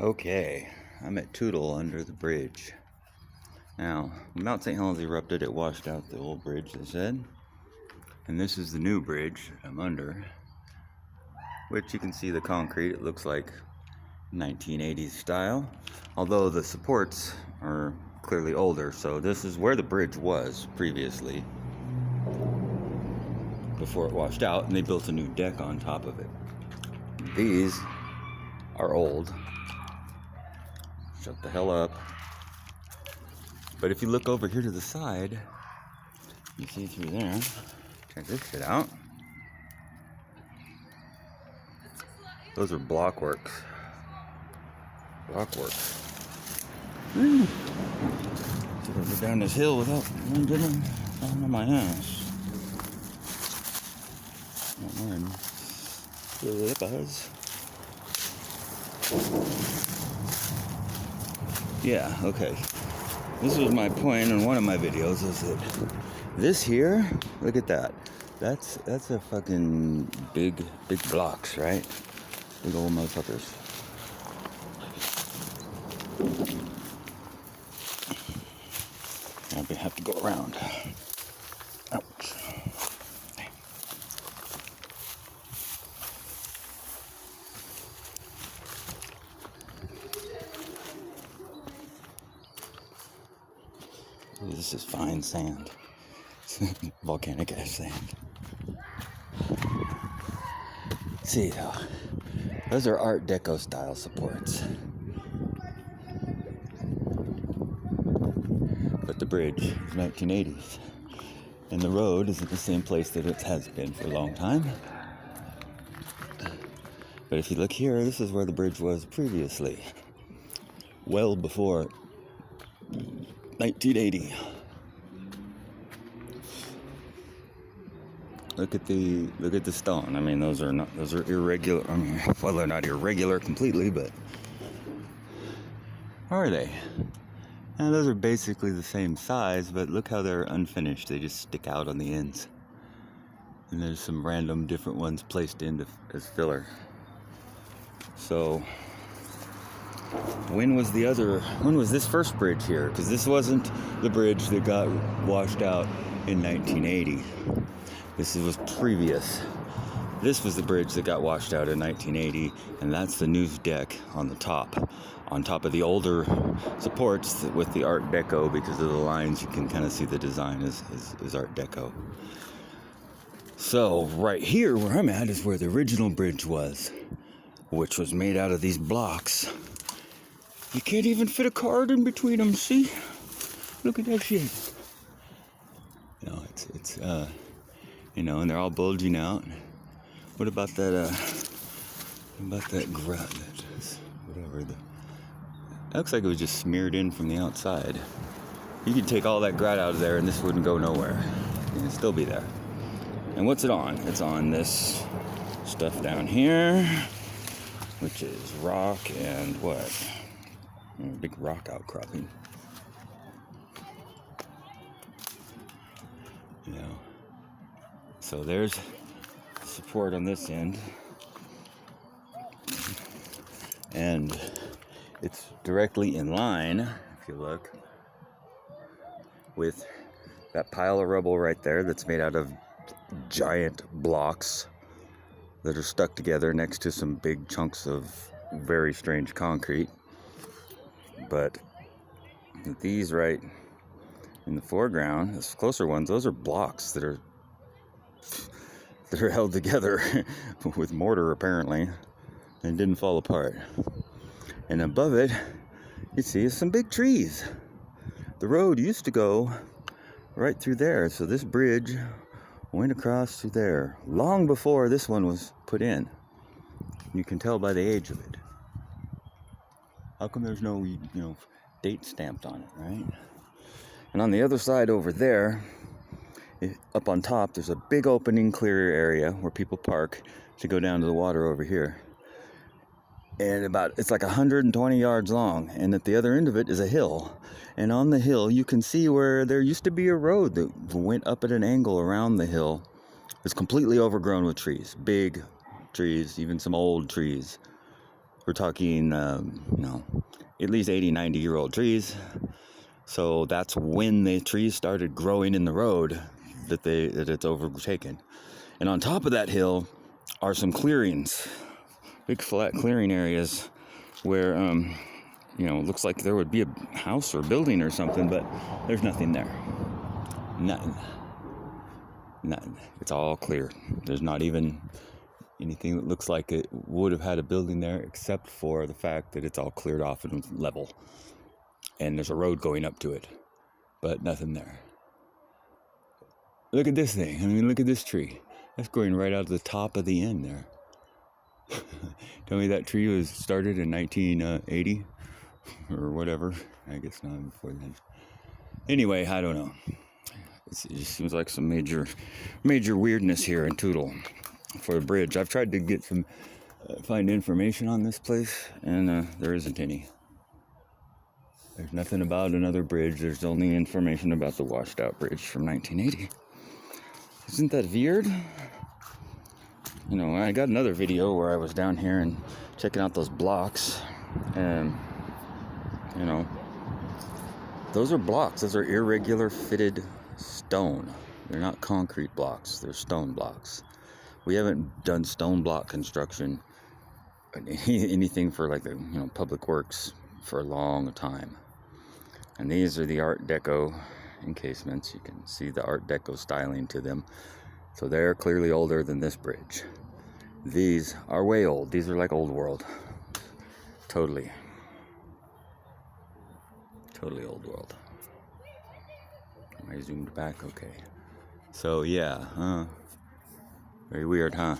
Okay, I'm at Toutle under the bridge. Now, when Mount St. Helens erupted, it washed out the old bridge, they said. And this is the new bridge I'm under, which you can see the concrete. It looks like 1980s style, although the supports are clearly older. So this is where the bridge was previously, before it washed out, and they built a new deck on top of it. These are old. Shut the hell up. But if you look over here to the side, you see through there. Check this shit out. Those are blockworks. Blockworks. So I go down this hill without getting on my ass. Not mine. Yeah, okay. This was my point in one of my videos, is that this here, look at that. That's a fucking big blocks, right? Big old motherfuckers. I have to go around. Ouch. Ooh, this is fine sand. Volcanic ash sand. See though, those are Art Deco style supports. But the bridge is 1980s. And the road is at the same place that it has been for a long time. But if you look here, this is where the bridge was previously. Well before 1980. Look at the stone. I mean, those are irregular. I mean, well, they're not irregular completely, but are they? And those are basically the same size, but look how they're unfinished. They just stick out on the ends. And there's some random different ones placed in as filler. So when was this first bridge here? Because this wasn't the bridge that got washed out in 1980. This was previous. This was the bridge that got washed out in 1980, and that's the new deck on the top. On top of the older supports with the Art Deco, because of the lines, you can kind of see the design is Art Deco. So right here where I'm at is where the original bridge was, which was made out of these blocks. You can't even fit a card in between them, see? Look at that shit. You know, it's and they're all bulging out. What about that, grout, that looks like it was just smeared in from the outside. You could take all that grout out of there and this wouldn't go nowhere. It would still be there. And what's it on? It's on this stuff down here, which is rock and what? A big rock outcropping. You know. So there's support on this end. And it's directly in line, if you look, with that pile of rubble right there that's made out of giant blocks that are stuck together next to some big chunks of very strange concrete. But these right in the foreground, the closer ones, those are blocks that are held together with mortar apparently, and didn't fall apart. And above it, you see some big trees. The road used to go right through there, so this bridge went across through there long before this one was put in. You can tell by the age of it. How come there's no, date stamped on it, right? And on the other side over there, up on top, there's a big opening clear area where people park to go down to the water over here. And it's like 120 yards long, and at the other end of it is a hill. And on the hill, you can see where there used to be a road that went up at an angle around the hill. It's completely overgrown with trees, big trees, even some old trees. We're talking, at least 80, 90-year-old trees. So that's when the trees started growing in the road that it's overtaken. And on top of that hill are some clearings, big flat clearing areas where, it looks like there would be a house or building or something, but there's nothing there. Nothing. It's all clear. There's not even anything that looks like it would have had a building there, except for the fact that it's all cleared off and level. And there's a road going up to it, but nothing there. Look at this thing. I mean, look at this tree. That's growing right out of the top of the end there. Tell me that tree was started in 1980 or whatever. I guess not before then. Anyway, I don't know. It just seems like some major weirdness here in Toutle for a bridge. I've tried to get find information on this place, and there isn't any. There's nothing about another bridge. There's only information about the washed out bridge from 1980. Isn't that weird? I got another video where I was down here and checking out those blocks, and those are blocks. Those are irregular fitted stone. They're not concrete blocks. They're stone blocks. We haven't done stone block construction, anything for like the public works for a long time. And these are the Art Deco encasements. You can see the Art Deco styling to them. So they're clearly older than this bridge. These are way old. These are like old world. Totally old world. Am I zoomed back? Okay. So yeah, very weird, huh?